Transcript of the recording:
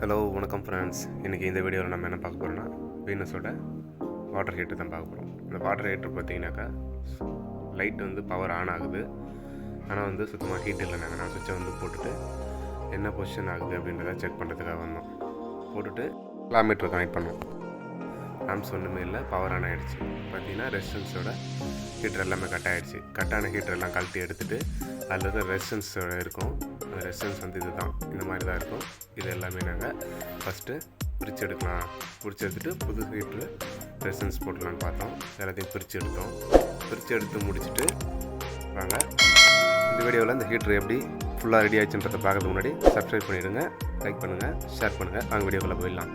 Hello வணக்கம் friends. இன்றைக்கி இந்த வீடியோவில் நம்ம என்ன பார்க்க போகிறோம்னா வீனஸோட வாட்டர் ஹீட்டர் தான் பார்க்க போகிறோம். இந்த வாட்டர் ஹீட்டர் பார்த்தீங்கன்னாக்கா லைட் வந்து பவர் ஆன் ஆகுது, ஆனால் வந்து சுத்தமாக ஹீட் இல்லை. நான் சுவிட்சை வந்து போட்டுட்டு என்ன பொசிஷன் ஆகுது அப்படின்றத செக் பண்ணுறதுக்காக வந்தோம். போட்டுட்டு கிலோமீட்டர் கனெக்ட் பண்ணோம். ஆம்ஸ் ஒன்றுமே இல்லை, பவர் ஆன் ஆகிடுச்சு. பார்த்தீங்கன்னா ரெசிஸ்டன்ஸோட ஹீட்டர் எல்லாமே கட் ஆகிடுச்சு. கட்டான ஹீட்டர் எல்லாம் கழட்டி எடுத்துகிட்டு அதில் இருக்கிற ரெசிஸ்டன்ஸோட இருக்கும். அந்த ரெசிஸ்டன்ஸ் வந்து இது தான், இந்த மாதிரி தான் இருக்கும். இது எல்லாமே நாங்கள் ஃபஸ்ட்டு பிரித்து எடுக்கலாம். பிரித்து எடுத்துகிட்டு புது ஹீட்ரு ரெசிஸ்டன்ஸ் போட்டலான்னு பார்த்தோம். எல்லாத்தையும் பிரித்து எடுத்தோம். பிரித்து எடுத்து முடிச்சுட்டு வாங்க இந்த வீடியோவில் இந்த ஹீட்ரு எப்படி ஃபுல்லாக ரெடி ஆகிடுச்சுன்றதை பார்க்கறதுக்கு முன்னாடி சப்ஸ்கிரைப் பண்ணிவிடுங்க, லைக் பண்ணுங்கள், ஷேர் பண்ணுங்கள். வாங்க வீடியோக்குள்ளே போயிடலாம்.